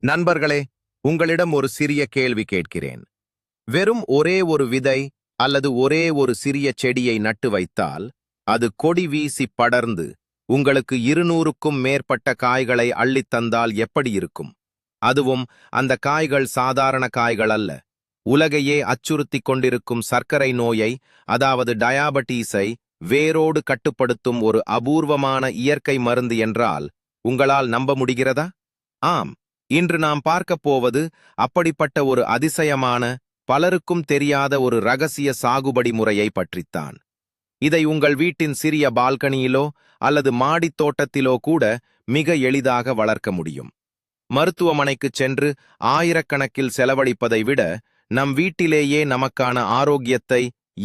நண்பர்களே, உங்களிடம் ஒரு சிறிய கேள்வி கேட்கிறேன். வெறும் ஒரே ஒரு விதை அல்லது ஒரே ஒரு சிறிய செடியை நட்டு வைத்தால் அது கொடி வீசி படர்ந்து உங்களுக்கு 200க்கும் மேற்பட்ட காய்களை அள்ளித் தந்தால் எப்படி இருக்கும்? அதுவும் அந்த காய்கள் சாதாரண காய்கள் அல்ல. உலகையே அச்சுறுத்திக் கொண்டிருக்கும் சர்க்கரை நோயை, அதாவது டயாபட்டீஸை வேரோடு கட்டுப்படுத்தும் ஒரு அபூர்வமான இயற்கை மருந்து என்றால் உங்களால் நம்ப முடிகிறதா? ஆம், இன்று நாம் பார்க்கப் போவது அப்படிப்பட்ட ஒரு அதிசயமான, பலருக்கும் தெரியாத ஒரு ரகசிய சாகுபடி முறையை பற்றித்தான். இதை உங்கள் வீட்டின் சிறிய பால்கனியிலோ அல்லது மாடித் தோட்டத்திலோ கூட மிக எளிதாக வளர்க்க முடியும். மருத்துவமனைக்குச் சென்று ஆயிரக்கணக்கில் செலவழிப்பதை விட நம் வீட்டிலேயே நமக்கான ஆரோக்கியத்தை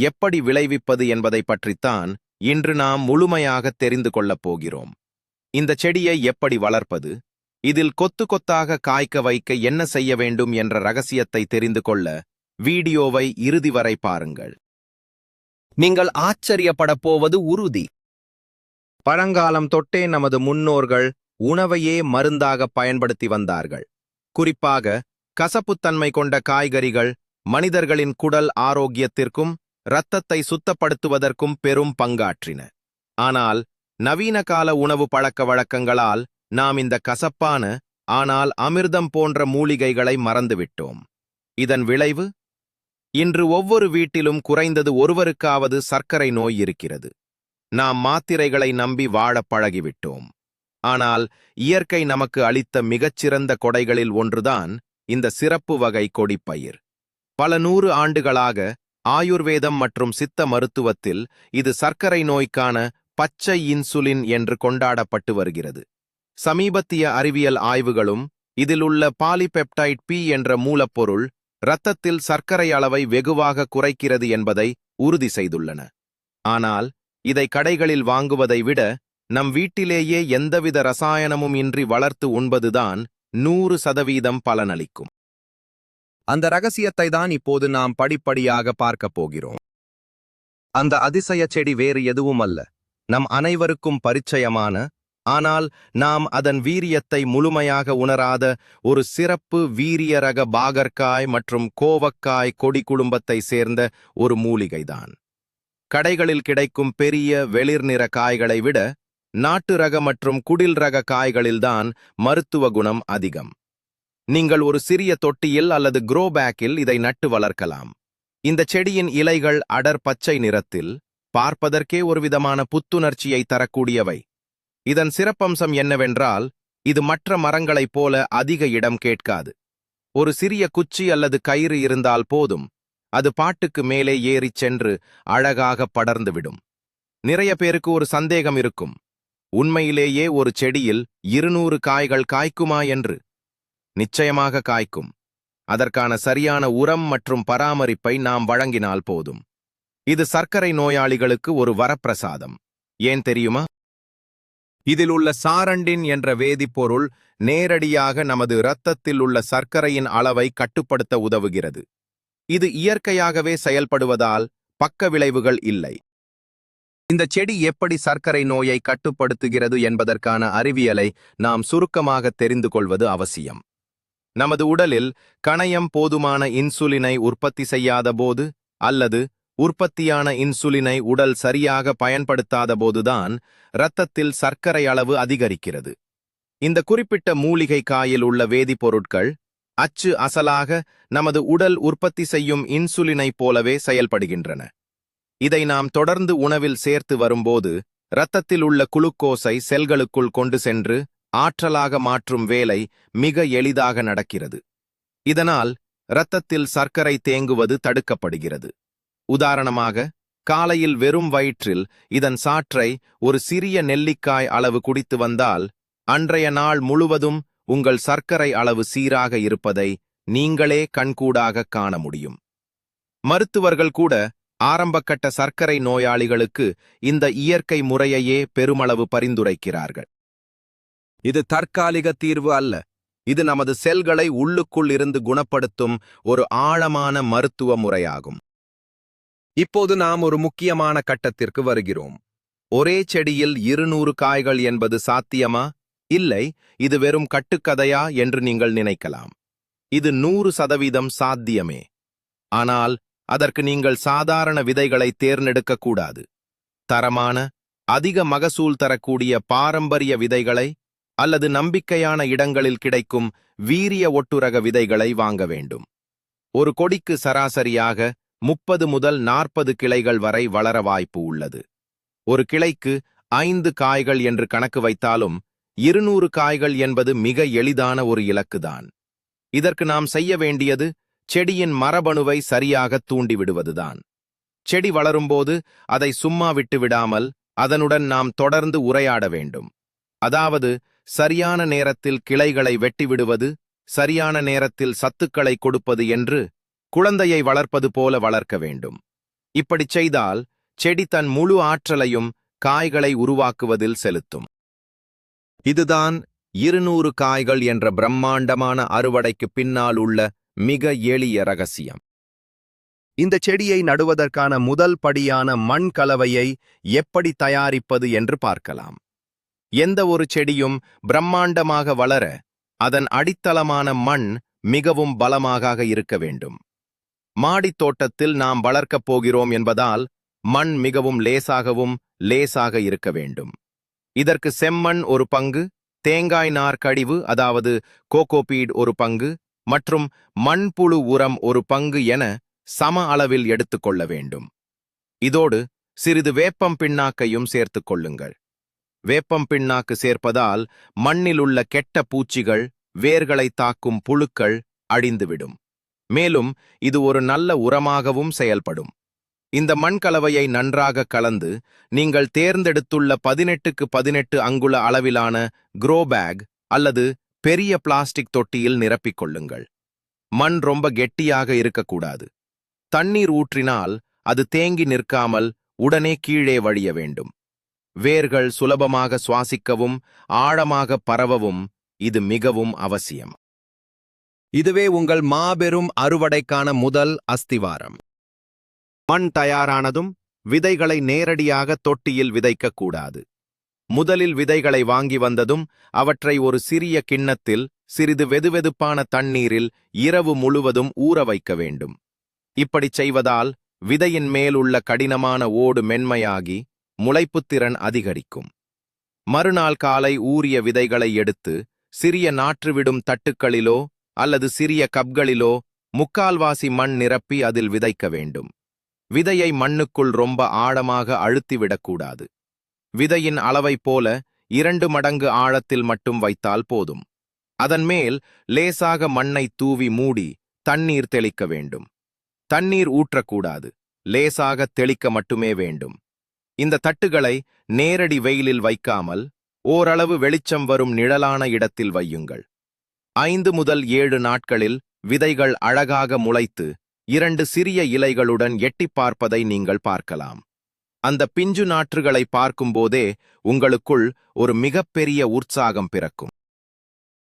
எப்படி விளைவிப்பது என்பதை பற்றித்தான் இன்று நாம் முழுமையாக தெரிந்து கொள்ளப் போகிறோம். இந்த செடியை எப்படி வளர்ப்பது, இதில் கொத்து கொத்தாக காய்க்க வைக்க என்ன செய்ய வேண்டும் என்ற ரகசியத்தை தெரிந்து கொள்ள வீடியோவை இறுதி வரை பாருங்கள். நீங்கள் ஆச்சரியப்படப் போவது உறுதி. பழங்காலம் தொட்டே நமது முன்னோர்கள் உணவையே மருந்தாக பயன்படுத்தி வந்தார்கள். குறிப்பாக கசப்புத்தன்மை கொண்ட காய்கறிகள் மனிதர்களின் குடல் ஆரோக்கியத்திற்கும் இரத்தத்தை சுத்தப்படுத்துவதற்கும் பெரும் பங்காற்றின. ஆனால் நவீன கால உணவு பழக்க வழக்கங்களால் நாம் இந்த கசப்பான ஆனால் அமிர்தம் போன்ற மூலிகைகளை மறந்துவிட்டோம். இதன் விளைவு, இன்று ஒவ்வொரு வீட்டிலும் குறைந்தது ஒருவருக்காவது சர்க்கரை நோய் இருக்கிறது. நாம் மாத்திரைகளை நம்பி வாழப் பழகிவிட்டோம். ஆனால் இயற்கை நமக்கு அளித்த மிகச்சிறந்த கொடைகளில் ஒன்றுதான் இந்த சிறப்பு வகை கொடிப்பயிர். பல 100 ஆண்டுகளாக ஆயுர்வேதம் மற்றும் சித்த மருத்துவத்தில் இது சர்க்கரை நோய்க்கான பச்சை இன்சுலின் என்று கொண்டாடப்பட்டு வருகிறது. சமீபத்திய அறிவியல் ஆய்வுகளும் இதில் உள்ள பாலிபெப்டைட் பி என்ற மூலப்பொருள் இரத்தத்தில் சர்க்கரை அளவை வெகுவாக குறைக்கிறது என்பதை உறுதி செய்துள்ளன. ஆனால் இதை கடைகளில் வாங்குவதை விட நம் வீட்டிலேயே எந்தவித ரசாயனமும் இன்றி வளர்த்து உண்பதுதான் 100% பலனளிக்கும். அந்த ரகசியத்தை தான் இப்போது நாம் படிப்படியாக பார்க்கப் போகிறோம். அந்த அதிசய செடி வேறு எதுவும் அல்ல, நம் அனைவருக்கும் பரிச்சயமான, ஆனால் நாம் அதன் வீரியத்தை முழுமையாக உணராத ஒரு சிறப்பு வீரிய ரக பாகற்காய் மற்றும் கோவக்காய் கொடி குடும்பத்தை சேர்ந்த ஒரு மூலிகைதான். கடைகளில் கிடைக்கும் பெரிய வெளிர் நிற காய்களை விட நாட்டு ரக மற்றும் குடில் ரக காய்களில்தான் மருத்துவ குணம் அதிகம். நீங்கள் ஒரு சிறிய தொட்டியில் அல்லது க்ரோ பேக்கில் இதை நட்டு வளர்க்கலாம். இந்த செடியின் இலைகள் அடர் பச்சை நிறத்தில், பார்ப்பதற்கே ஒருவிதமான புத்துணர்ச்சியை தரக்கூடியவை. இதன் சிறப்பம்சம் என்னவென்றால், இது மற்ற மரங்களைப் போல அதிக இடம் கேட்காது. ஒரு சிறிய குச்சி அல்லது கயிறு இருந்தால் போதும், அது பாட்டுக்கு மேலே ஏறிச் சென்று அழகாக படர்ந்துவிடும். நிறைய பேருக்கு ஒரு சந்தேகம் இருக்கும், உண்மையிலேயே ஒரு செடியில் 200 காய்கள் காய்க்குமா என்று. நிச்சயமாக காய்க்கும். அதற்கான சரியான உரம் மற்றும் பராமரிப்பை நாம் வழங்கினால் போதும். இது சர்க்கரை நோயாளிகளுக்கு ஒரு வரப்பிரசாதம். ஏன் தெரியுமா? இதில் உள்ள சாரண்டின் என்ற வேதிப்பொருள் நேரடியாக நமது இரத்தத்தில் உள்ள சர்க்கரையின் அளவை கட்டுப்படுத்த உதவுகிறது. இது இயற்கையாகவே செயல்படுவதால் பக்க விளைவுகள் இல்லை. இந்த செடி எப்படி சர்க்கரை நோயை கட்டுப்படுத்துகிறது என்பதற்கான அறிவியலை நாம் சுருக்கமாக தெரிந்து கொள்வது அவசியம். நமது உடலில் கணையம் போதுமான இன்சுலினை உற்பத்தி செய்யாத போது அல்லது உற்பத்தியான இன்சுலினை உடல் சரியாக பயன்படுத்தாத போதுதான் இரத்தத்தில் சர்க்கரை அளவு அதிகரிக்கிறது. இந்த குறிப்பிட்ட மூலிகை காயில் உள்ள வேதிப்பொருட்கள் அச்சு அசலாக நமது உடல் உற்பத்தி செய்யும் இன்சுலினைப் போலவே செயல்படுகின்றன. இதை நாம் தொடர்ந்து உணவில் சேர்த்து வரும்போது இரத்தத்தில் உள்ள குளுக்கோஸை செல்களுக்குள் கொண்டு சென்று ஆற்றலாக மாற்றும் வேலை மிக எளிதாக நடக்கிறது. இதனால் இரத்தத்தில் சர்க்கரை தேங்குவது தடுக்கப்படுகிறது. உதாரணமாக, காலையில் வெறும் வயிற்றில் இதன் சாற்றை ஒரு சிறிய நெல்லிக்காய் அளவு குடித்து வந்தால் அன்றைய நாள் முழுவதும் உங்கள் சர்க்கரை அளவு சீராக இருப்பதை நீங்களே கண்கூடாக காண முடியும். மருத்துவர்கள் கூட ஆரம்பக்கட்ட சர்க்கரை நோயாளிகளுக்கு இந்த இயற்கை முறையையே பெருமளவு பரிந்துரைக்கிறார்கள். இது தற்காலிக தீர்வு அல்ல, இது நமது செல்களை உள்ளுக்குள் இருந்து குணப்படுத்தும் ஒரு ஆழமான மருத்துவ முறையாகும். இப்போது நாம் ஒரு முக்கியமான கட்டத்திற்கு வருகிறோம். ஒரே செடியில் 200 காய்கள் என்பது சாத்தியமா? இல்லை, இது வெறும் கட்டுக்கதையா என்று நீங்கள் நினைக்கலாம். இது 100% சாத்தியமே. ஆனால் அதற்கு நீங்கள் சாதாரண விதைகளை தேர்ந்தெடுக்கக் கூடாது. தரமான, அதிக மகசூல் தரக்கூடிய பாரம்பரிய விதைகளை அல்லது நம்பிக்கையான இடங்களில் கிடைக்கும் வீரிய ஒட்டுரக விதைகளை வாங்க வேண்டும். ஒரு கொடிக்கு சராசரியாக 30 முதல் 40 கிளைகள் வரை வளர வாய்ப்பு உள்ளது. ஒரு கிளைக்கு 5 காய்கள் என்று கணக்கு வைத்தாலும் 200 காய்கள் என்பது மிக எளிதான ஒரு இலக்குதான். இதற்கு நாம் செய்ய வேண்டியது செடியின் மரபணுவை சரியாக தூண்டிவிடுவதுதான். செடி வளரும்போது அதை சும்மா விட்டு விடாமல் அதனுடன் நாம் தொடர்ந்து உரையாட வேண்டும். அதாவது சரியான நேரத்தில் கிளைகளை வெட்டிவிடுவது, சரியான நேரத்தில் சத்துக்களை கொடுப்பது என்று குழந்தையை வளர்ப்பது போல வளர்க்க வேண்டும். இப்படிச் செய்தால் செடி தன் முழு ஆற்றலையும் காய்களை உருவாக்குவதில் செலுத்தும். இதுதான் 200 காய்கள் என்ற பிரம்மாண்டமான அறுவடைக்கு பின்னால் உள்ள மிக எளிய ரகசியம். இந்த செடியை நடுவதற்கான முதல் படியான மண் கலவையை எப்படி தயாரிப்பது என்று பார்க்கலாம். எந்த ஒரு செடியும் பிரம்மாண்டமாக வளர அதன் அடித்தளமான மண் மிகவும் பலமாக இருக்க வேண்டும். மாடித் தோட்டத்தில் நாம் வளர்க்கப் போகிறோம் என்பதால் மண் மிகவும் லேசாக இருக்க வேண்டும். இதற்கு செம்மண் ஒரு பங்கு, தேங்காய் நார் கழிவு அதாவது கோகோபீட் ஒரு பங்கு மற்றும் மண்புழு உரம் ஒரு பங்கு என சம அளவில் எடுத்துக்கொள்ள வேண்டும். இதோடு சிறிது வேப்பம் பிண்ணாக்கையும் சேர்த்துக் கொள்ளுங்கள். வேப்பம் பிண்ணாக்கு சேர்ப்பதால் மண்ணில் உள்ள கெட்ட பூச்சிகள், வேர்களை தாக்கும் புழுக்கள் அழிந்துவிடும். மேலும் இது ஒரு நல்ல உரமாகவும் செயல்படும். இந்த மண் கலவையை நன்றாக கலந்து நீங்கள் தேர்ந்தெடுத்துள்ள 18க்கு 18 அங்குல அளவிலான க்ரோ பேக் அல்லது பெரிய பிளாஸ்டிக் தொட்டியில் நிரப்பிக் கொள்ளுங்கள். மண் ரொம்ப கெட்டியாக இருக்கக்கூடாது. தண்ணீர் ஊற்றினால் அது தேங்கி நிற்காமல் உடனே கீழே வழிய வேண்டும். வேர்கள் சுலபமாக சுவாசிக்கவும் ஆழமாக பரவவும் இது மிகவும் அவசியம். இதுவே உங்கள் மாபெரும் அறுவடைக்கான முதல் அஸ்திவாரம். மண் தயாரானதும் விதைகளை நேரடியாக தொட்டியில் விதைக்கக்கூடாது. முதலில் விதைகளை வாங்கி வந்ததும் அவற்றை ஒரு சிறிய கிண்ணத்தில் சிறிது வெதுவெதுப்பான தண்ணீரில் இரவு முழுவதும் ஊற வைக்க வேண்டும். இப்படிச் செய்வதால் விதையின் மேலுள்ள கடினமான ஓடு மென்மையாகி முளைப்புத்திறன் அதிகரிக்கும். மறுநாள் காலை ஊறிய விதைகளை எடுத்து சிறிய நாற்றுவிடும் தட்டுக்களிலோ அல்லது சிறிய கப்களிலோ 3/4 மண் நிரப்பி அதில் விதைக்க வேண்டும். விதையை மண்ணுக்குள் ரொம்ப ஆழமாக அழுத்திவிடக்கூடாது. விதையின் அளவைப் போல 2 மடங்கு ஆழத்தில் மட்டும் வைத்தால் போதும். அதன் மேல் லேசாக மண்ணை தூவி மூடி தண்ணீர் தெளிக்க வேண்டும். தண்ணீர் ஊற்றக்கூடாது, லேசாக தெளிக்க மட்டுமே வேண்டும். இந்த தட்டுகளை நேரடி வெயிலில் வைக்காமல் ஓரளவு வெளிச்சம் வரும் நிழலான இடத்தில் வையுங்கள். 5 முதல் 7 நாட்களில் விதைகள் அழகாக முளைத்து 2 சிறிய இலைகளுடன் எட்டிப் பார்ப்பதை நீங்கள் பார்க்கலாம். அந்த பிஞ்சு நாற்றுகளை பார்க்கும்போதே உங்களுக்குள் ஒரு மிகப்பெரிய உற்சாகம் பிறக்கும்.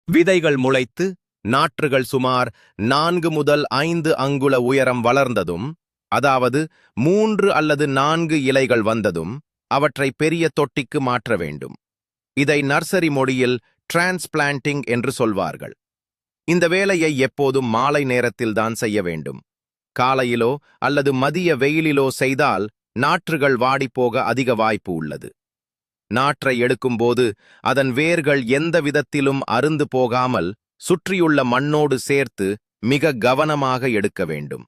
விதைகள் முளைத்து நாற்றுகள் சுமார் 4 முதல் 5 அங்குல உயரம் வளர்ந்ததும், அதாவது 3 அல்லது 4 இலைகள் வந்ததும் அவற்றை பெரிய தொட்டிக்கு மாற்ற வேண்டும். இதை நர்சரி மொழியில் டிரான்ஸ்பிளான்டிங் என்று சொல்வார்கள். இந்த வேலையை எப்போதும் மாலை நேரத்தில்தான் செய்ய வேண்டும். காலையிலோ அல்லது மதிய வெயிலிலோ செய்தால் நாற்றுகள் வாடிப்போக அதிக வாய்ப்பு உள்ளது. நாற்றை எடுக்கும்போது அதன் வேர்கள் எந்த விதத்திலும் அறுந்து போகாமல் சுற்றியுள்ள மண்ணோடு சேர்த்து மிக கவனமாக எடுக்க வேண்டும்.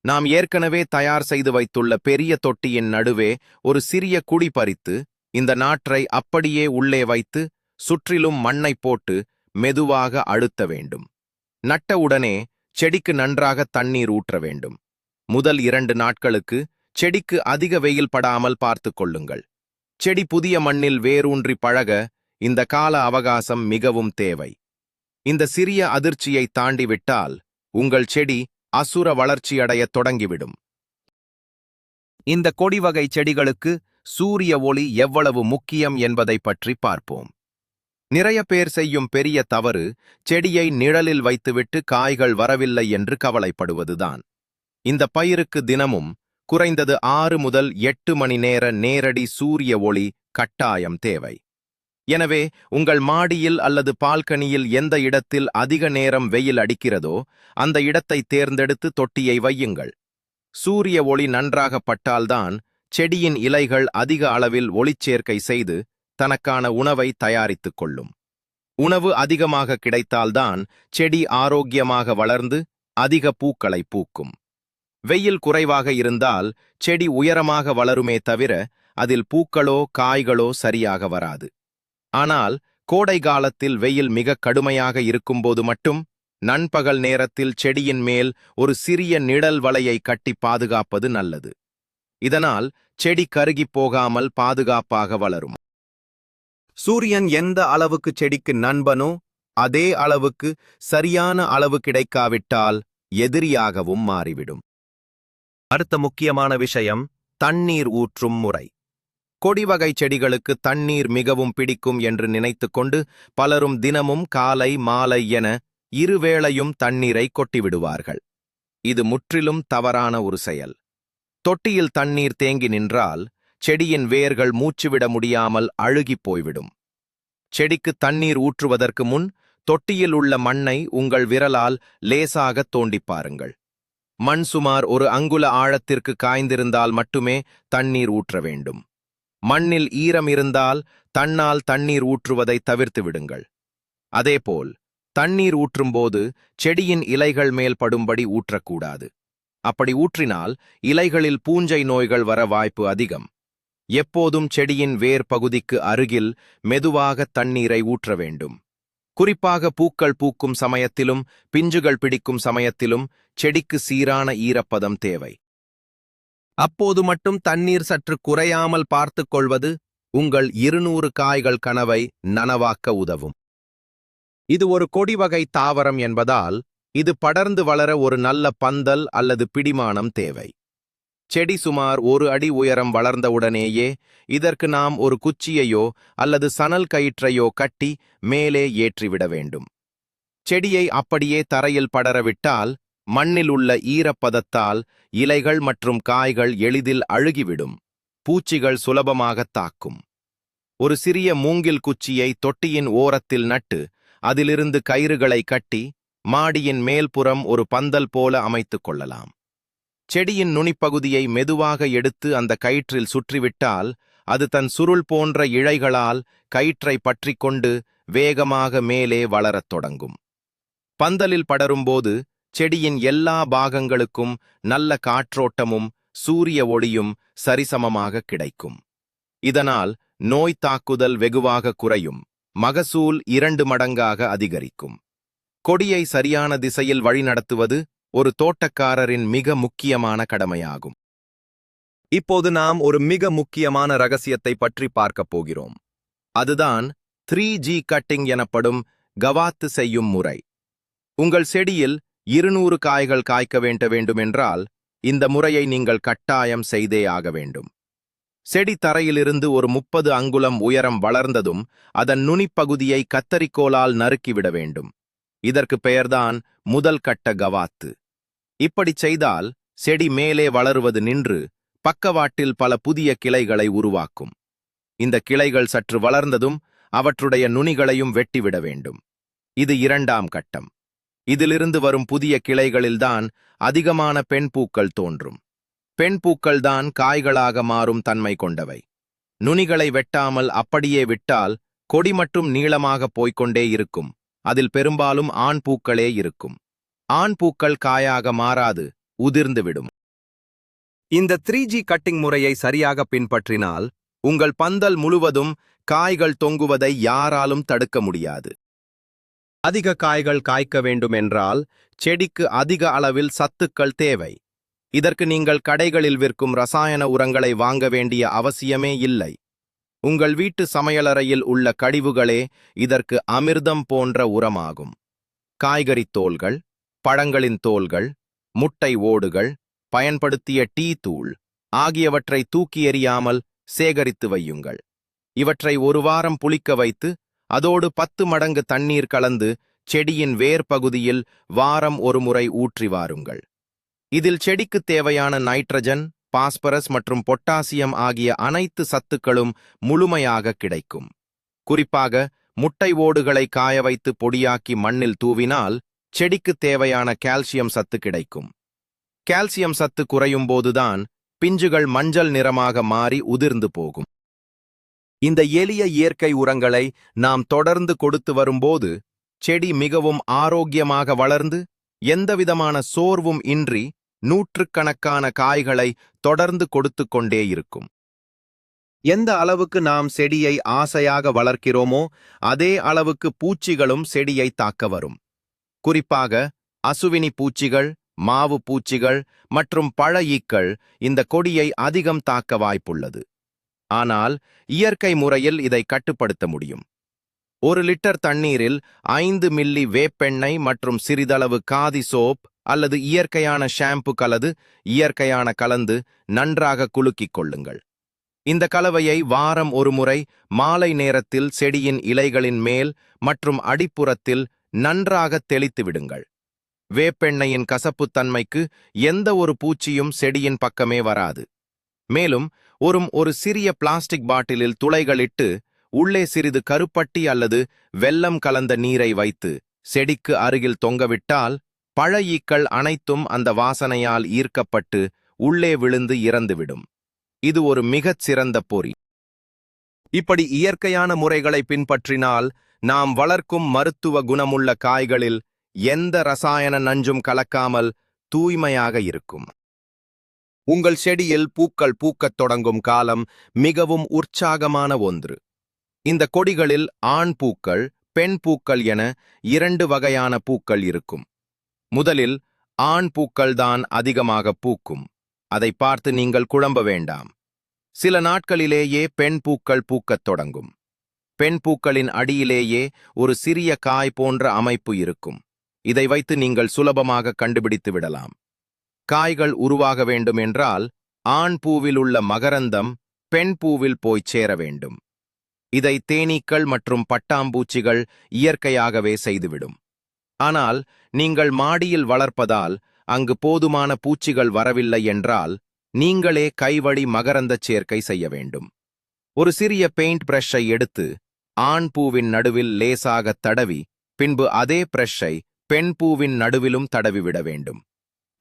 நாம் ஏற்கனவே தயார் செய்து வைத்துள்ள பெரிய தொட்டியின் நடுவே ஒரு சிறிய குழி பறித்து இந்த நாற்றை அப்படியே உள்ளே வைத்து சுற்றிலும் மண்ணை போட்டு மெதுவாக அழுத்த வேண்டும். நட்டவுடனே செடிக்கு நன்றாக தண்ணீர் ஊற்ற வேண்டும். முதல் 2 நாட்களுக்கு செடிக்கு அதிக வெயில் படாமல் பார்த்து கொள்ளுங்கள். செடி புதிய மண்ணில் வேரூன்றி பழக இந்த கால அவகாசம் மிகவும் தேவை. இந்த சிறிய அதிர்ச்சியை தாண்டிவிட்டால் உங்கள் செடி அசுர வளர்ச்சியடையத் தொடங்கிவிடும். இந்த கொடி வகை செடிகளுக்கு சூரிய ஒளி எவ்வளவு முக்கியம் என்பதை பற்றி பார்ப்போம். நிறைய பேர் செய்யும் பெரிய தவறு செடியை நிழலில் வைத்துவிட்டு காய்கள் வரவில்லை என்று கவலைப்படுவதுதான். இந்த பயிருக்கு தினமும் குறைந்தது 6 முதல் 8 மணி நேர நேரடி சூரிய ஒளி கட்டாயம் தேவை. எனவே உங்கள் மாடியில் அல்லது பால்கனியில் எந்த இடத்தில் அதிக நேரம் வெயில் அடிக்கிறதோ அந்த இடத்தை தேர்ந்தெடுத்து தொட்டியை வையுங்கள். சூரிய ஒளி நன்றாக பட்டால்தான் செடியின் இலைகள் அதிக அளவில் ஒளிச்சேர்க்கை செய்து தனக்கான உணவை தயாரித்துக் கொள்ளும். உணவு அதிகமாக கிடைத்தால்தான் செடி ஆரோக்கியமாக வளர்ந்து அதிக பூக்களை பூக்கும். வெயில் குறைவாக இருந்தால் செடி உயரமாக வளருமே தவிர அதில் பூக்களோ காய்களோ சரியாக வராது. ஆனால் கோடை காலத்தில் வெயில் மிக கடுமையாக இருக்கும்போது மட்டும் நண்பகல் நேரத்தில் செடியின் மேல் ஒரு சிறிய நிழல் வலையை கட்டி பாதுகாப்பது நல்லது. இதனால் செடி கருகிப் போகாமல் பாதுகாப்பாக வளரும். சூரியன் எந்த அளவுக்கு செடிக்கு நண்பனோ அதே அளவுக்கு சரியான அளவு கிடைக்காவிட்டால் எதிரியாகவும் மாறிவிடும். அடுத்த முக்கியமான விஷயம் தண்ணீர் ஊற்றும் முறை. கொடிவகை செடிகளுக்கு தண்ணீர் மிகவும் பிடிக்கும் என்று நினைத்துக்கொண்டு பலரும் தினமும் காலை மாலை என இருவேளையும் தண்ணீரை கொட்டிவிடுவார்கள். இது முற்றிலும் தவறான ஒரு செயல். தொட்டியில் தண்ணீர் தேங்கி நின்றால் செடியின் வேர்கள் மூச்சுவிட முடியாமல் அழுகிப் போய்விடும். செடிக்கு தண்ணீர் ஊற்றுவதற்கு முன் தொட்டியில் உள்ள மண்ணை உங்கள் விரலால் லேசாக தோண்டிப் பாருங்கள். மண் சுமார் ஒரு அங்குல ஆழத்திற்கு காய்ந்திருந்தால் மட்டுமே தண்ணீர் ஊற்ற வேண்டும். மண்ணில் ஈரம் இருந்தால் தன்னால் தண்ணீர் ஊற்றுவதை தவிர்த்து விடுங்கள். அதேபோல் தண்ணீர் ஊற்றும்போது செடியின் இலைகள் மேல் படும்படி ஊற்றக்கூடாது. அப்படி ஊற்றினால் இலைகளில் பூஞ்சை நோய்கள் வர வாய்ப்பு அதிகம். எப்போதும் செடியின் வேர் பகுதிக்கு அருகில் மெதுவாக தண்ணீரை ஊற்ற வேண்டும். குறிப்பாக பூக்கள் பூக்கும் சமயத்திலும் பிஞ்சுகள் பிடிக்கும் சமயத்திலும் செடிக்கு சீரான ஈரப்பதம் தேவை. அப்போது மட்டும் தண்ணீர் சற்று குறையாமல் பார்த்துக் கொள்வது உங்கள் 200 காய்கள் கனவை நனவாக்க உதவும். இது ஒரு கொடிவகை தாவரம் என்பதால் இது படர்ந்து வளர ஒரு நல்ல பந்தல் அல்லது பிடிமானம் தேவை. செடி சுமார் 1 அடி உயரம் வளர்ந்தவுடனேயே இதற்கு நாம் ஒரு குச்சியையோ அல்லது சணல் கயிற்றையோ கட்டி மேலே ஏற்றிவிட வேண்டும். செடியை அப்படியே தரையில் படரவிட்டால் மண்ணில் உள்ள ஈரப்பதத்தால் இலைகள் மற்றும் காய்கள் எளிதில் அழுகிவிடும். பூச்சிகள் சுலபமாக தாக்கும். ஒரு சிறிய மூங்கில் குச்சியை தொட்டியின் ஓரத்தில் நட்டு அதிலிருந்து கயிறுகளை கட்டி மாடியின் மேல்புறம் ஒரு பந்தல் போல அமைத்துக் கொள்ளலாம். செடியின் நுனிப்பகுதியை மெதுவாக எடுத்து அந்த கயிற்றில் சுற்றிவிட்டால் அது தன் சுருள் போன்ற இழைகளால் கயிற்றை பற்றிக்கொண்டு வேகமாக மேலே வளரத் தொடங்கும். பந்தலில் படரும்போது செடியின் எல்லா பாகங்களுக்கும் நல்ல காற்றோட்டமும் சூரிய ஒளியும் சரிசமமாக கிடைக்கும். இதனால் நோய் தாக்குதல் வெகுவாக குறையும். மகசூல் 2 மடங்காக அதிகரிக்கும். கொடியை சரியான திசையில் வழிநடத்துவது ஒரு தோட்டக்காரரின் மிக முக்கியமான கடமையாகும். இப்போது நாம் ஒரு மிக முக்கியமான ரகசியத்தை பற்றி பார்க்கப் போகிறோம். அதுதான் 3G கட்டிங் எனப்படும் கவாத்து செய்யும் முறை. உங்கள் செடியில் 200 காய்கள் காய்க்க வேண்டுமென்றால் இந்த முறையை நீங்கள் கட்டாயம் செய்தே ஆக வேண்டும். செடி தரையிலிருந்து ஒரு 30 அங்குலம் உயரம் வளர்ந்ததும் அதன் நுனிப்பகுதியை கத்தரிக்கோலால் நறுக்கிவிட வேண்டும். இதற்கு பெயர்தான் முதல் கட்ட கவாத்து. இப்படிச் செய்தால் செடி மேலே வளருவது நின்று பக்கவாட்டில் பல புதிய கிளைகளை உருவாக்கும். இந்த கிளைகள் சற்று வளர்ந்ததும் அவற்றுடைய நுனிகளையும் வெட்டிவிட வேண்டும். இது 2ஆம் கட்டம். இதிலிருந்து வரும் புதிய கிளைகளில்தான் அதிகமான பெண் பூக்கள் தோன்றும். பெண் பூக்கள்தான் காய்களாக மாறும் தன்மை கொண்டவை. நுனிகளை வெட்டாமல் அப்படியே விட்டால் கொடி மட்டும் நீளமாக போய்க்கொண்டே இருக்கும். அதில் பெரும்பாலும் ஆண் பூக்களே இருக்கும். ஆண் பூக்கள் காயாக மாறாது, உதிர்ந்துவிடும். இந்த 3G கட்டிங் முறையை சரியாக பின்பற்றினால் உங்கள் பந்தல் முழுவதும் காய்கள் தொங்குவதை யாராலும் தடுக்க முடியாது. அதிக காய்கள் காய்க்க வேண்டுமென்றால் செடிக்கு அதிக அளவில் சத்துக்கள் தேவை. இதற்கு நீங்கள் கடைகளில் விற்கும் ரசாயன உரங்களை வாங்க வேண்டிய அவசியமே இல்லை. உங்கள் வீட்டு சமையலறையில் உள்ள கழிவுகளே இதற்கு அமிர்தம் போன்ற உரமாகும். காய்கறித் தோல்கள், பழங்களின் தோல்கள், முட்டை ஓடுகள், பயன்படுத்திய டீ தூள் ஆகியவற்றை தூக்கி எறியாமல் சேகரித்து வையுங்கள். இவற்றை 1 வாரம் புளிக்க வைத்து அதோடு 10 மடங்கு தண்ணீர் கலந்து செடியின் வேர் பகுதியில் வாரம் 1 முறை ஊற்றி வாருங்கள். இதில் செடிக்கு தேவையான நைட்ரஜன், பாஸ்பரஸ் மற்றும் பொட்டாசியம் ஆகிய அனைத்து சத்துக்களும் முழுமையாக கிடைக்கும். குறிப்பாக முட்டை ஓடுகளை காய வைத்து பொடியாக்கி மண்ணில் தூவினால் செடிக்கு தேவையான கால்சியம் சத்து கிடைக்கும். கால்சியம் சத்து குறையும் போதுதான் பிஞ்சுகள் மஞ்சள் நிறமாக மாறி உதிர்ந்து போகும். இந்த எளிய இயற்கை உரங்களை நாம் தொடர்ந்து கொடுத்து வரும்போது செடி மிகவும் ஆரோக்கியமாக வளர்ந்து எந்தவிதமான சோர்வும் இன்றி நூற்றுக்கணக்கான காய்களை தொடர்ந்து கொடுத்து கொண்டே இருக்கும். எந்த அளவுக்கு நாம் செடியை ஆசையாக வளர்க்கிறோமோ அதே அளவுக்கு பூச்சிகளும் செடியை தாக்க வரும். குறிப்பாக அசுவினி பூச்சிகள், மாவு பூச்சிகள் மற்றும் பழ ஈக்கள் இந்த கொடியை அதிகம் தாக்க வாய்ப்புள்ளது. ஆனால் இயற்கை முறையில் இதை கட்டுப்படுத்த முடியும். 1 லிட்டர் தண்ணீரில் 5 மில்லி வேப்பெண்ணெய் மற்றும் சிறிதளவு காதி சோப் அல்லது இயற்கையான ஷாம்பு கலந்து நன்றாக குலுக்கிக் கொள்ளுங்கள். இந்த கலவையை வாரம் ஒரு முறை மாலை நேரத்தில் செடியின் இலைகளின் மேல் மற்றும் அடிப்புறத்தில் நன்றாக தெளித்து விடுங்கள். வேப்பெண்ணெயின் கசப்புத்தன்மைக்கு எந்த ஒரு பூச்சியும் செடியின் பக்கமே வராது. மேலும் ஒரு சிறிய பிளாஸ்டிக் பாட்டிலில் துளைகளிட்டு உள்ளே சிறிது கருப்பட்டி அல்லது வெல்லம் கலந்த நீரை வைத்து செடிக்கு அருகில் தொங்கவிட்டால் பழ ஈக்கள் அனைத்தும் அந்த வாசனையால் ஈர்க்கப்பட்டு உள்ளே விழுந்து இறந்துவிடும். இது ஒரு மிகச் சிறந்த பொறி. இப்படி இயற்கையான முறைகளை பின்பற்றினால் நாம் வளர்க்கும் மருத்துவ குணமுள்ள காய்களில் எந்த ரசாயன நஞ்சும் கலக்காமல் தூய்மையாக இருக்கும். உங்கள் செடியில் பூக்கள் பூக்கத் தொடங்கும் காலம் மிகவும் உற்சாகமான ஒன்று. இந்த கொடிகளில் ஆண் பூக்கள், பெண் பூக்கள் என 2 வகையான பூக்கள் இருக்கும். முதலில் ஆண் பூக்கள்தான் அதிகமாக பூக்கும். அதை பார்த்து நீங்கள் குழம்ப வேண்டாம். சில நாட்களிலேயே பெண் பூக்கள் பூக்கத் தொடங்கும். பெண் பூக்களின் அடியிலேயே ஒரு சிறிய காய் போன்ற அமைப்பு இருக்கும். இதை வைத்து நீங்கள் சுலபமாக கண்டுபிடித்து விடலாம். காய்கள் உருவாக வேண்டும் என்றால் ஆண் பூவில் உள்ள மகரந்தம் பெண் பூவில் போய்ச் சேர வேண்டும். இதை தேனீக்கள் மற்றும் பட்டாம்பூச்சிகள் இயற்கையாகவே செய்துவிடும். ஆனால் நீங்கள் மாடியில் வளர்ப்பதால் அங்கு போதுமான பூச்சிகள் வரவில்லை என்றால் நீங்களே கைவழி மகரந்தச் சேர்க்கை செய்ய வேண்டும். ஒரு சிறிய பெயிண்ட் பிரஷை எடுத்து ஆண் பூவின் நடுவில் லேசாக தடவி பின்பு அதே பிரஷை பெண் பூவின் நடுவிலும் தடவிவிட வேண்டும்.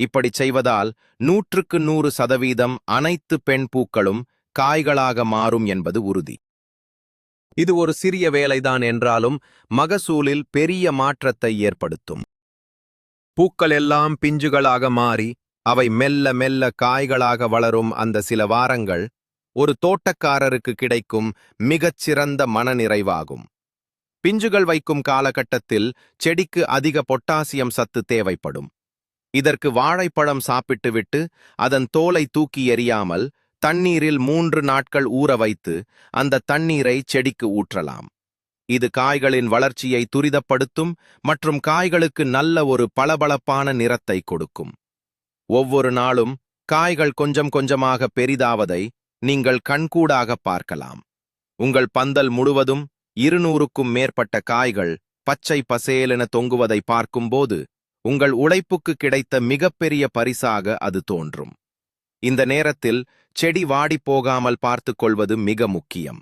இப்படிச் செய்வதால் 100க்கு 100% அனைத்து பெண் பூக்களும் காய்களாக மாறும் என்பது உறுதி. இது ஒரு சிறிய வேலைதான் என்றாலும் மகசூலில் பெரிய மாற்றத்தை ஏற்படுத்தும். பூக்கள் எல்லாம் பிஞ்சுகளாக மாறி அவை மெல்ல மெல்ல காய்களாக வளரும் அந்த சில வாரங்கள் ஒரு தோட்டக்காரருக்கு கிடைக்கும் மிகச்சிறந்த மனநிறைவாகும். பிஞ்சுகள் வைக்கும் காலகட்டத்தில் செடிக்கு அதிக பொட்டாசியம் சத்து தேவைப்படும். இதற்கு வாழைப்பழம் சாப்பிட்டுவிட்டு அதன் தோலை தூக்கி எறியாமல் தண்ணீரில் 3 நாட்கள் ஊற வைத்து அந்த தண்ணீரை செடிக்கு ஊற்றலாம். இது காய்களின் வளர்ச்சியை துரிதப்படுத்தும் மற்றும் காய்களுக்கு நல்ல ஒரு பளபளப்பான நிறத்தை கொடுக்கும். ஒவ்வொரு நாளும் காய்கள் கொஞ்சம் கொஞ்சமாக பெரிதாவதை நீங்கள் கண்கூடாக பார்க்கலாம். உங்கள் பந்தல் முழுவதும் 200க்கும் மேற்பட்ட காய்கள் பச்சை பசேலென தொங்குவதை பார்க்கும்போது உங்கள் உழைப்புக்கு கிடைத்த மிகப்பெரிய பரிசாக அது தோன்றும். இந்த நேரத்தில் செடி வாடிப்போகாமல் பார்த்துக் கொள்வது மிக முக்கியம்.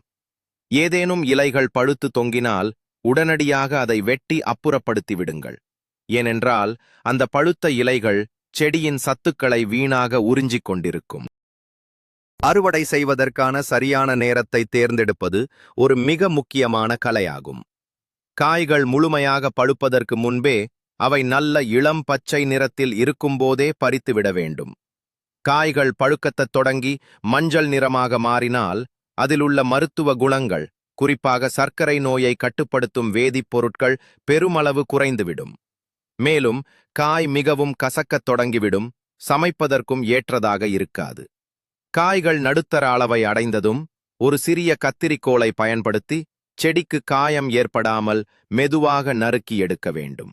ஏதேனும் இலைகள் பழுத்து தொங்கினால் உடனடியாக அதை வெட்டி அப்புறப்படுத்தி விடுங்கள். ஏனென்றால் அந்த பழுத்த இலைகள் செடியின் சத்துக்களை வீணாக உறிஞ்சிக் கொண்டிருக்கும். அறுவடை செய்வதற்கான சரியான நேரத்தை தேர்ந்தெடுப்பது ஒரு மிக முக்கியமான கலையாகும். காய்கள் முழுமையாக பழுப்பதற்கு முன்பே அவை நல்ல இளம் பச்சை நிறத்தில் இருக்கும்போதே பறித்துவிட வேண்டும். காய்கள் பழுக்கத்தத் தொடங்கி மஞ்சள் நிறமாக மாறினால் அதிலுள்ள மருத்துவ குணங்கள், குறிப்பாக சர்க்கரை நோயை கட்டுப்படுத்தும் வேதிப்பொருட்கள் பெருமளவு குறைந்துவிடும். மேலும் காய் மிகவும் கசக்கத் தொடங்கிவிடும், சமைப்பதற்கும் ஏற்றதாக இருக்காது. காய்கள் நடுத்தர அளவை அடைந்ததும் ஒரு சிறிய கத்திரிக்கோலை பயன்படுத்தி செடிக்கு காயம் ஏற்படாமல் மெதுவாக நறுக்கி எடுக்க வேண்டும்.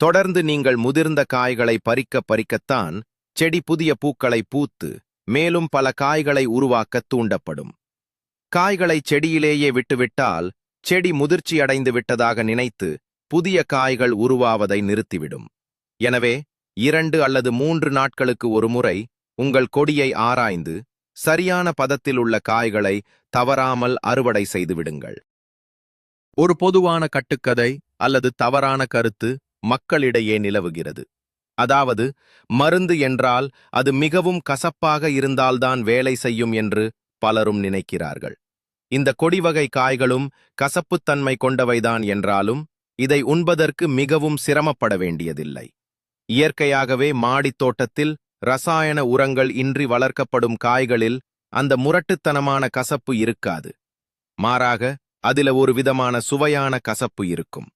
தொடர்ந்து நீங்கள் முதிர்ந்த காய்களை பறிக்கத்தான் செடி புதிய பூக்களை பூத்து மேலும் பல காய்களை உருவாக்க தூண்டப்படும். காய்களை செடியிலேயே விட்டுவிட்டால் செடி முதிர்ச்சியடைந்து விட்டதாக நினைத்து புதிய காய்கள் உருவாவதை நிறுத்திவிடும். எனவே 2 அல்லது 3 நாட்களுக்கு ஒரு முறை உங்கள் கொடியை ஆராய்ந்து சரியான பதத்தில் உள்ள காய்களை தவறாமல் அறுவடை செய்து விடுங்கள். ஒரு பொதுவான கட்டுக்கதை அல்லது தவறான கருத்து மக்களிடையே நிலவுகிறது. அதாவது, மருந்து என்றால் அது மிகவும் கசப்பாக இருந்தால்தான் வேலை செய்யும் என்று பலரும் நினைக்கிறார்கள். இந்த கொடிவகை காய்களும் கசப்புத்தன்மை கொண்டவைதான் என்றாலும் இதை உண்பதற்கு மிகவும் சிரமப்பட வேண்டியதில்லை. இயற்கையாகவே மாடித் தோட்டத்தில் ரசாயன உரங்கள் இன்றி வளர்க்கப்படும் காய்களில் அந்த முரட்டுத்தனமான கசப்பு இருக்காது. மாறாக அதில ஒரு விதமான சுவையான கசப்பு இருக்கும்.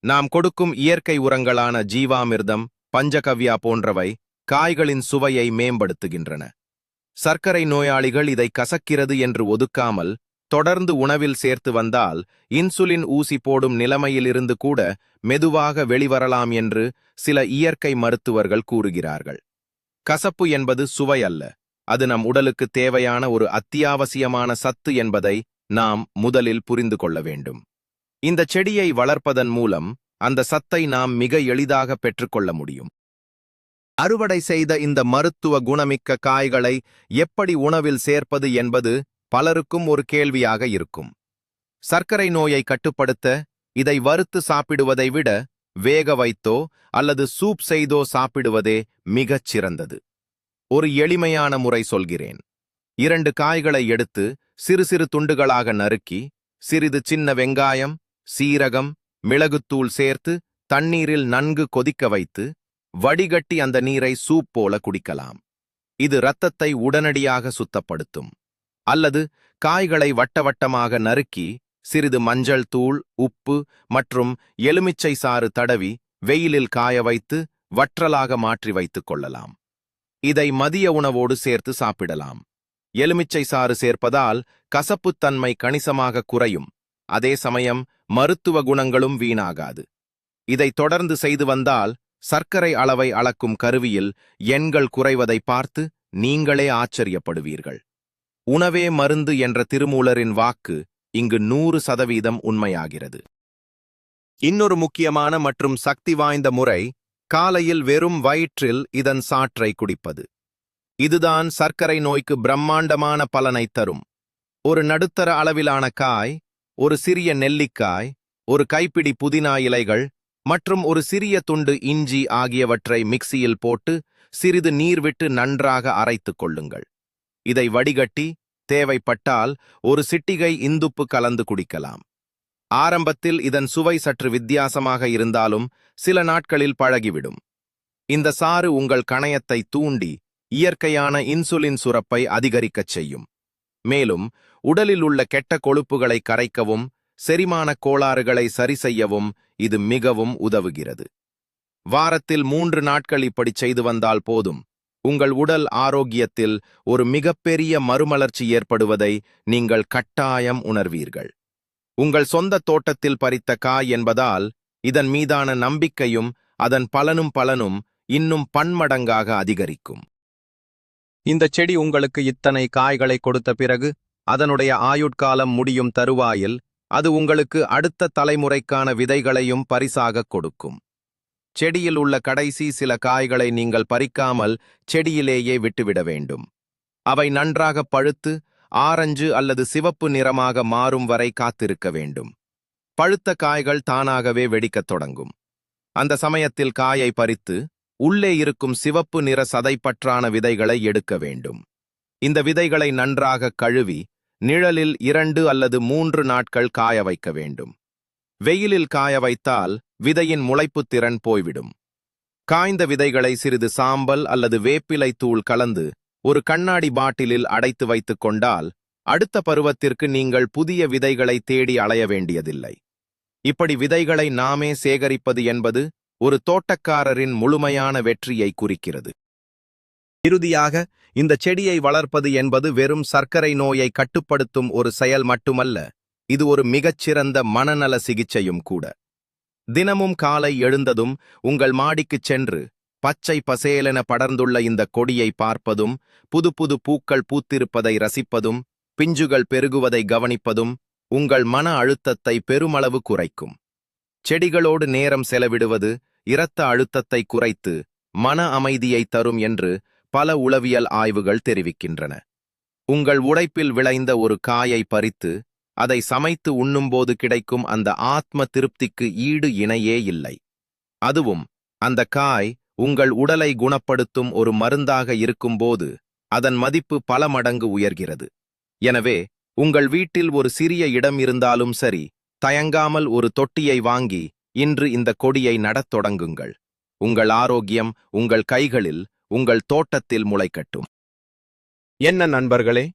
நாம் கொடுக்கும் இயற்கை உரங்களான ஜீவாமிர்தம், பஞ்சகவ்யா போன்றவை காய்களின் சுவையை மேம்படுத்துகின்றன. சர்க்கரை நோயாளிகள் இதை கசக்கிறது என்று ஒதுக்காமல் தொடர்ந்து உணவில் சேர்த்து வந்தால் இன்சுலின் ஊசி போடும் நிலைமையிலிருந்து கூட மெதுவாக வெளிவரலாம் என்று சில இயற்கை மருத்துவர்கள் கூறுகிறார்கள். கசப்பு என்பது சுவை அல்ல, அது நம் உடலுக்கு தேவையான ஒரு அத்தியாவசியமான சத்து என்பதை நாம் முதலில் புரிந்து கொள்ள வேண்டும். இந்த செடியை வளர்ப்பதன் மூலம் அந்த சத்தை நாம் மிக எளிதாக பெற்றுக்கொள்ள முடியும். அறுவடை செய்த இந்த மருத்துவ குணமிக்க காய்களை எப்படி உணவில் சேர்ப்பது என்பது பலருக்கும் ஒரு கேள்வியாக இருக்கும். சர்க்கரை நோயை கட்டுப்படுத்த இதை வறுத்து சாப்பிடுவதை விட வேக வைத்தோ அல்லது சூப் செய்தோ சாப்பிடுவதே மிகச் சிறந்தது. ஒரு எளிமையான முறை சொல்கிறேன். 2 காய்களை எடுத்து சிறு சிறு துண்டுகளாக நறுக்கி சிறிது சின்ன வெங்காயம், சீரகம், மிளகுத்தூள் சேர்த்து தண்ணீரில் நன்கு கொதிக்க வைத்து வடிகட்டி அந்த நீரை சூப் போல குடிக்கலாம். இது இரத்தத்தை உடனடியாக சுத்தப்படுத்தும். அல்லது காய்களை வட்டவட்டமாக நறுக்கி சிறிது மஞ்சள் தூள், உப்பு மற்றும் எலுமிச்சை சாறு தடவி வெயிலில் காய வைத்து வற்றலாக மாற்றி வைத்துக் கொள்ளலாம். இதை மதிய உணவோடு சேர்த்து சாப்பிடலாம். எலுமிச்சை சாறு சேர்ப்பதால் கசப்புத்தன்மை கணிசமாக குறையும். அதே சமயம் மருத்துவ குணங்களும் வீணாகாது. இதை தொடர்ந்து செய்து வந்தால் சர்க்கரை அளவை அளக்கும் கருவியில் எண்கள் குறைவதை பார்த்து நீங்களே ஆச்சரியப்படுவீர்கள். உணவே மருந்து என்ற திருமூலரின் வாக்கு இங்கு 100% உண்மையாகிறது. இன்னொரு முக்கியமான மற்றும் சக்தி வாய்ந்த முறை காலையில் வெறும் வயிற்றில் இதன் சாற்றை குடிப்பது. இதுதான் சர்க்கரை நோய்க்கு பிரம்மாண்டமான பலனை தரும். ஒரு நடுத்தர அளவிலான காய், ஒரு சிறிய நெல்லிக்காய், ஒரு கைப்பிடி புதினா இலைகள் மற்றும் ஒரு சிறிய துண்டு இஞ்சி ஆகியவற்றை மிக்சியில் போட்டு சிறிது நீர் விட்டு நன்றாக அரைத்துக் கொள்ளுங்கள். இதை வடிகட்டி தேவைப்பட்டால் ஒரு சிட்டிகை இந்துப்பு கலந்து குடிக்கலாம். ஆரம்பத்தில் இதன் சுவை சற்று வித்தியாசமாக இருந்தாலும் சில நாட்களில் பழகிவிடும். இந்த சாறு உங்கள் கணையத்தை தூண்டி இயற்கையான இன்சுலின் சுரப்பை அதிகரிக்கச் செய்யும். மேலும் உடலில் உள்ள கெட்ட கொழுப்புகளை கரைக்கவும் செரிமானக் கோளாறுகளை சரிசெய்யவும் இது மிகவும் உதவுகிறது. வாரத்தில் 3 நாட்கள் இப்படி செய்து வந்தால் போதும். உங்கள் உடல் ஆரோக்கியத்தில் ஒரு மிகப்பெரிய மறுமலர்ச்சி ஏற்படுவதை நீங்கள் கட்டாயம் உணர்வீர்கள். உங்கள் சொந்த தோட்டத்தில் பறித்த காய் என்பதால் இதன் மீதான நம்பிக்கையும் அதன் பலனும் இன்னும் பன்மடங்காக அதிகரிக்கும். இந்த செடி உங்களுக்கு இத்தனை காய்களை கொடுத்த பிறகு அதனுடைய ஆயுட்காலம் முடியும் தருவாயில் அது உங்களுக்கு அடுத்த தலைமுறைக்கான விதைகளையும் பரிசாக கொடுக்கும். செடியில் உள்ள கடைசி சில காய்களை நீங்கள் பறிக்காமல் செடியிலேயே விட்டுவிட வேண்டும். அவை நன்றாக பழுத்து ஆரஞ்சு அல்லது சிவப்பு நிறமாக மாறும் வரை காத்திருக்க வேண்டும். பழுத்த காய்கள் தானாகவே வெடிக்கத் தொடங்கும். அந்த சமயத்தில் காயை பறித்து உள்ளே இருக்கும் சிவப்பு நிற சதைப்பற்றான விதைகளை எடுக்க வேண்டும். இந்த விதைகளை நன்றாக கழுவி நிழலில் 2 அல்லது 3 நாட்கள் காய வைக்க வேண்டும். வெயிலில் காய வைத்தால் விதையின் முளைப்புத் திறன் போய்விடும். காய்ந்த விதைகளை சிறிது சாம்பல் அல்லது வேப்பிலை தூள் கலந்து ஒரு கண்ணாடி பாட்டிலில் அடைத்து வைத்துக் கொண்டால் அடுத்த பருவத்திற்கு நீங்கள் புதிய விதைகளை தேடி அலைய வேண்டியதில்லை. இப்படி விதைகளை நாமே சேகரிப்பது என்பது ஒரு தோட்டக்காரரின் முழுமையான வெற்றியை குறிக்கிறது. இறுதியாக, இந்த செடியை வளர்ப்பது என்பது வெறும் சர்க்கரை நோயை கட்டுப்படுத்தும் ஒரு செயல் மட்டுமல்ல, இது ஒரு மிகச்சிறந்த மனநல சிகிச்சையும் கூட. தினமும் காலை எழுந்ததும் உங்கள் மாடிக்குச் சென்று பச்சை பசேலென படர்ந்துள்ள இந்த கொடியை பார்ப்பதும், புது புது பூக்கள் பூத்திருப்பதை ரசிப்பதும், பிஞ்சுகள் பெருகுவதை கவனிப்பதும் உங்கள் மன அழுத்தத்தை பெருமளவு குறைக்கும். செடிகளோடு நேரம் செலவிடுவது இரத்த அழுத்தத்தை குறைத்து மன அமைதியை தரும் என்று பல உளவியல் ஆய்வுகள் தெரிவிக்கின்றன. உங்கள் உழைப்பில் விளைந்த ஒரு காயை பறித்து அதை சமைத்து உண்ணும்போது கிடைக்கும் அந்த ஆத்ம திருப்திக்கு ஈடு இணையே இல்லை. அதுவும் அந்த காய் உங்கள் உடலை குணப்படுத்தும் ஒரு மருந்தாக இருக்கும்போது அதன் மதிப்பு பல மடங்கு உயர்கிறது. எனவே உங்கள் வீட்டில் ஒரு சிறிய இடம் இருந்தாலும் சரி, தயங்காமல் ஒரு தொட்டியை வாங்கி இன்று இந்த கொடியை நடத் தொடங்குங்கள். உங்கள் ஆரோக்கியம் உங்கள் கைகளில், உங்கள் தோட்டத்தில் முளைக்கட்டும். என்ன நண்பர்களே,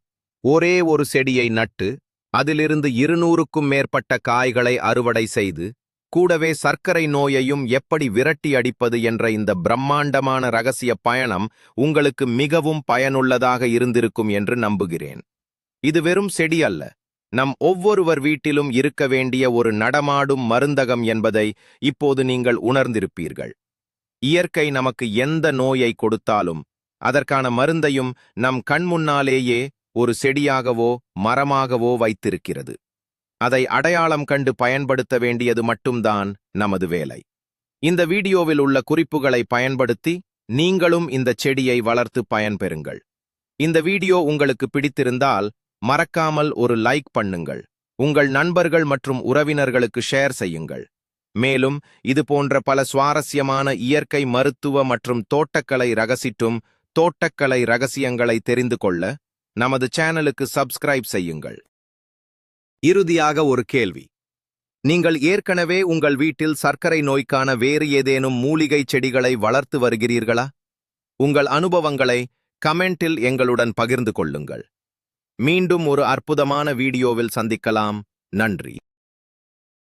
ஒரே ஒரு செடியை நட்டு அதிலிருந்து 200க்கும் மேற்பட்ட காய்களை அறுவடை செய்து கூடவே சர்க்கரை நோயையும் எப்படி விரட்டி அடிப்பது என்ற இந்த பிரம்மாண்டமான ரகசிய பயணம் உங்களுக்கு மிகவும் பயனுள்ளதாக இருந்திருக்கும் என்று நம்புகிறேன். இது வெறும் செடி அல்ல, நம் ஒவ்வொருவர் வீட்டிலும் இருக்க வேண்டிய ஒரு நடமாடும் மருந்தகம் என்பதை இப்போது நீங்கள் உணர்ந்திருப்பீர்கள். இயற்கை நமக்கு எந்த நோயை கொடுத்தாலும் அதற்கான மருந்தையும் நம் கண்முன்னாலேயே ஒரு செடியாகவோ மரமாகவோ வைத்திருக்கிறது. அதை அடையாளம் கண்டு பயன்படுத்த வேண்டியது மட்டும்தான் நமது வேலை. இந்த வீடியோவில் உள்ள குறிப்புகளை பயன்படுத்தி நீங்களும் இந்த செடியை வளர்த்து பயன்பெறுங்கள். இந்த வீடியோ உங்களுக்கு பிடித்திருந்தால் மறக்காமல் ஒரு லைக் பண்ணுங்கள். உங்கள் நண்பர்கள் மற்றும் உறவினர்களுக்கு ஷேர் செய்யுங்கள். மேலும் இது போன்ற பல சுவாரஸ்யமான இயற்கை மருத்துவ மற்றும் தோட்டக்கலை ரகசியங்களை தெரிந்து கொள்ள நமது சேனலுக்கு சப்ஸ்கிரைப் செய்யுங்கள். இறுதியாக ஒரு கேள்வி. நீங்கள் ஏற்கனவே உங்கள் வீட்டில் சர்க்கரை நோய்க்கான வேறு ஏதேனும் மூலிகை செடிகளை வளர்த்து வருகிறீர்களா? உங்கள் அனுபவங்களை கமெண்டில் எங்களுடன் பகிர்ந்து கொள்ளுங்கள். மீண்டும் ஒரு அற்புதமான வீடியோவில் சந்திக்கலாம். நன்றி.